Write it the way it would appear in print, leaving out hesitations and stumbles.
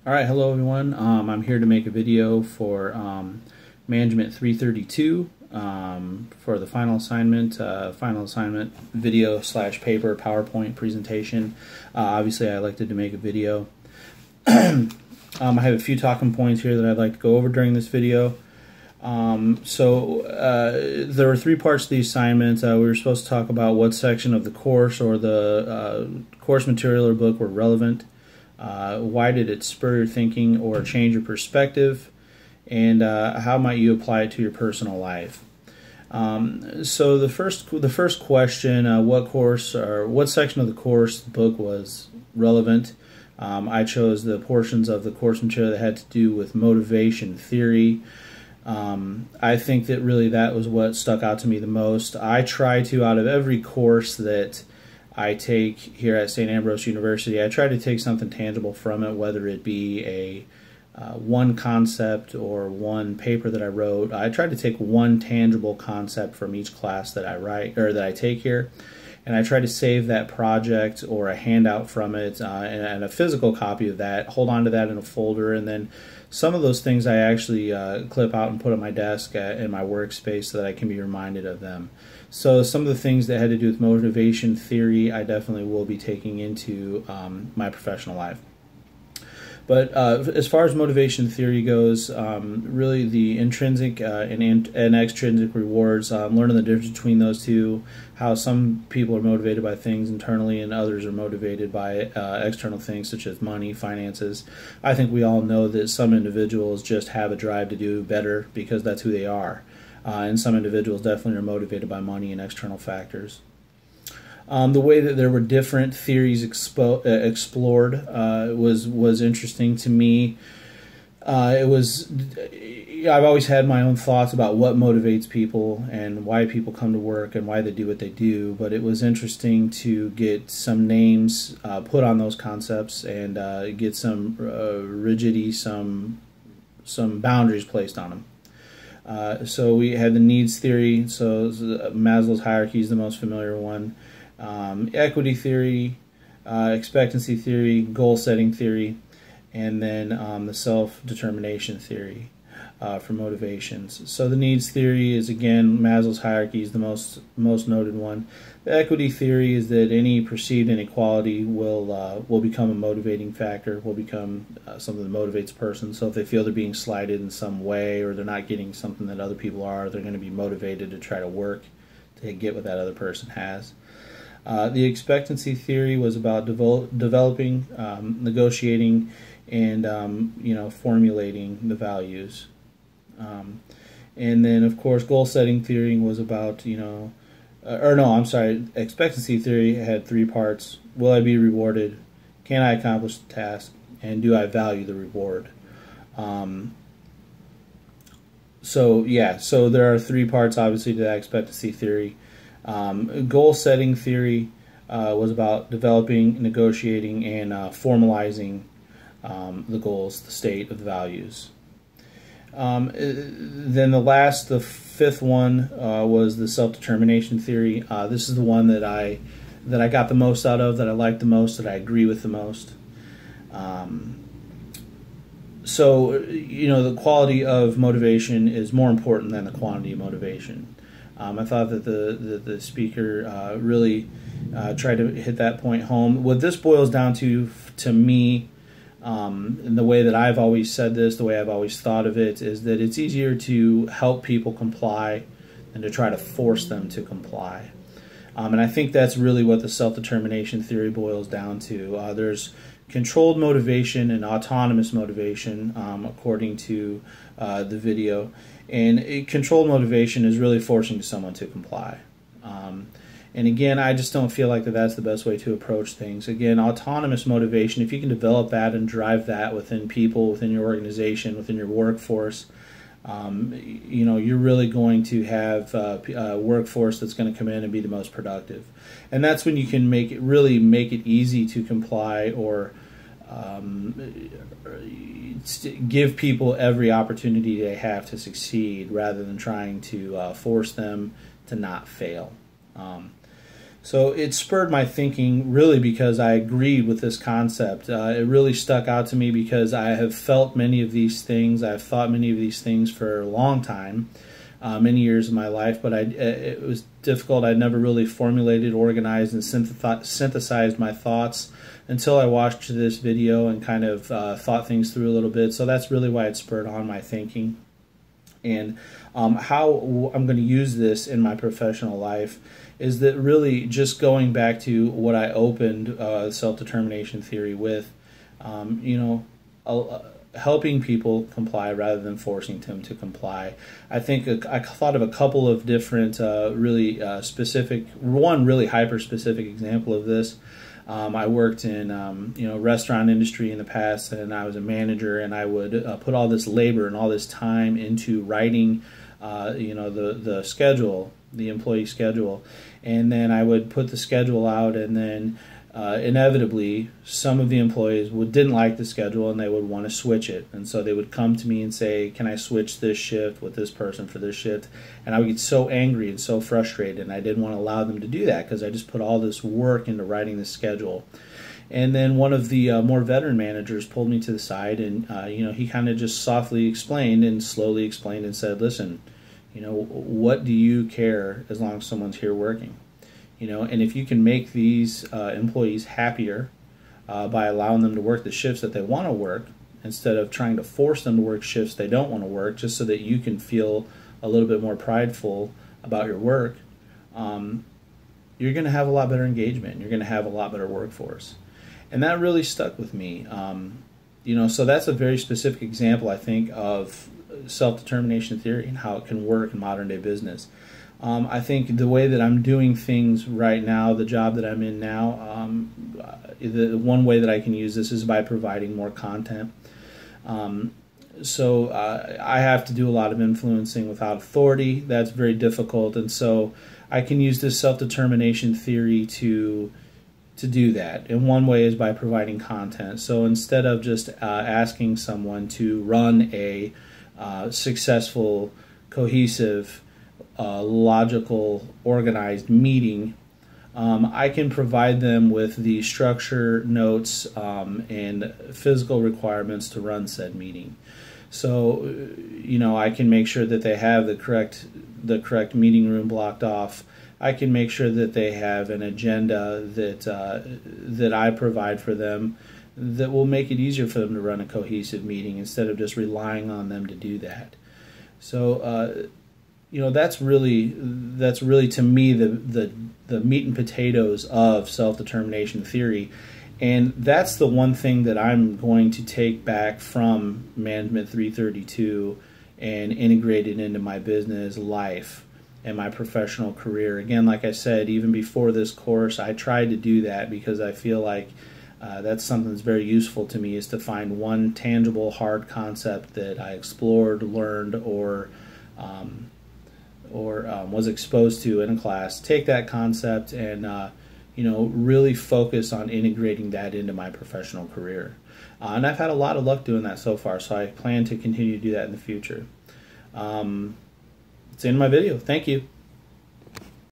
Alright, hello everyone. I'm here to make a video for Mgmt 332 for the final assignment video / paper PowerPoint presentation. Obviously I elected to make a video. I have a few talking points here that I'd like to go over during this video. There were three parts to the assignment. We were supposed to talk about what section of the course or the course material or book were relevant. Why did it spur your thinking or change your perspective, and how might you apply it to your personal life? So the first question, what course or what section of the course the book was relevant? I chose the portions of the course material that had to do with motivation theory. I think that really that was what stuck out to me the most. I try to, out of every course that I take here at St. Ambrose University, I try to take something tangible from it, whether it be a one concept or one paper that I wrote. I try to take one tangible concept from each class that I write or that I take here, and I try to save that project or a handout from it and a physical copy of that, hold on to that in a folder, and then some of those things I actually clip out and put on my desk in my workspace so that I can be reminded of them. So some of the things that had to do with motivation theory I definitely will be taking into my professional life. But as far as motivation theory goes, really the intrinsic and extrinsic rewards, learning the difference between those two, how some people are motivated by things internally and others are motivated by external things such as money, finances. I think we all know that some individuals just have a drive to do better because that's who they are. And some individuals definitely are motivated by money and external factors. The way that there were different theories explored was interesting to me. I've always had my own thoughts about what motivates people and why people come to work and why they do what they do, but it was interesting to get some names put on those concepts and get some rigidity, some boundaries placed on them. So we had the needs theory, so Maslow's hierarchy is the most familiar one. Equity theory, expectancy theory, goal setting theory, and then the self-determination theory for motivations. So the needs theory is, again, Maslow's hierarchy is the most noted one. The equity theory is that any perceived inequality will become a motivating factor, will become something that motivates a person. So if they feel they're being slighted in some way or they're not getting something that other people are, they're going to be motivated to try to work to get what that other person has. The expectancy theory was about developing, negotiating, and formulating the values. And then, of course, goal setting theory was about expectancy theory had three parts: will I be rewarded, can I accomplish the task, and do I value the reward? So there are three parts, obviously, to that expectancy theory. Goal setting theory was about developing, negotiating, and formalizing the goals, the state of the values. Then the fifth one was the self-determination theory. This is the one that I got the most out of, that I like the most, that I agree with the most. The quality of motivation is more important than the quantity of motivation. I thought that the speaker really tried to hit that point home. What this boils down to me, and the way that I've always said this, the way I've always thought of it, is that it's easier to help people comply than to try to force them to comply. And I think that's really what the self-determination theory boils down to. There's controlled motivation and autonomous motivation, according to the video. And controlled motivation is really forcing someone to comply. And again, I just don't feel like that's the best way to approach things. Again, autonomous motivation, if you can develop that and drive that within people, within your organization, within your workforce, you're really going to have a workforce that's going to come in and be the most productive. And that's when you can really make it easy to comply, or give people every opportunity they have to succeed rather than trying to force them to not fail. So it spurred my thinking really because I agreed with this concept. It really stuck out to me because I have felt many of these things. I've thought many of these things for a long time, many years of my life, but it was difficult. I'd never really formulated, organized, and synthesized my thoughts until I watched this video and kind of thought things through a little bit. So that's really why it spurred on my thinking. And how I'm going to use this in my professional life is that really just going back to what I opened self-determination theory with, helping people comply rather than forcing them to comply. I think I thought of a couple of different really specific, one really hyper-specific example of this. I worked in restaurant industry in the past, and I was a manager, and I would put all this labor and all this time into writing the schedule, the employee schedule, and then I would put the schedule out, and then inevitably some of the employees didn't like the schedule and they would want to switch it, and so they would come to me and say, can I switch this shift with this person for this shift? And I would get so angry and so frustrated, and I didn't want to allow them to do that because I just put all this work into writing the schedule. And then one of the more veteran managers pulled me to the side, and he kind of just softly explained and slowly explained and said, listen, what do you care as long as someone's here working? And if you can make these employees happier by allowing them to work the shifts that they want to work instead of trying to force them to work shifts they don't want to work, just so that you can feel a little bit more prideful about your work, you're going to have a lot better engagement. You're going to have a lot better workforce. And that really stuck with me. So that's a very specific example, I think, of self-determination theory and how it can work in modern-day business. I think the way that I'm doing things right now, the job that I'm in now, the one way that I can use this is by providing more content. So I have to do a lot of influencing without authority. That's very difficult, and so I can use this self-determination theory to do that. And one way is by providing content. So instead of just asking someone to run a successful, cohesive, logical, organized meeting, I can provide them with the structure, notes, and physical requirements to run said meeting. So, I can make sure that they have the correct meeting room blocked off. I can make sure that they have an agenda that I provide for them that will make it easier for them to run a cohesive meeting instead of just relying on them to do that. So, that's really to me the meat and potatoes of self-determination theory, and that's the one thing that I'm going to take back from Mgmt 332 and integrate it into my business life and my professional career. Again, like I said, even before this course, I tried to do that because I feel like that's something that's very useful to me, is to find one tangible, hard concept that I explored, learned, or was exposed to in a class, take that concept and really focus on integrating that into my professional career. And I've had a lot of luck doing that so far, so I plan to continue to do that in the future. It's in my video. Thank you.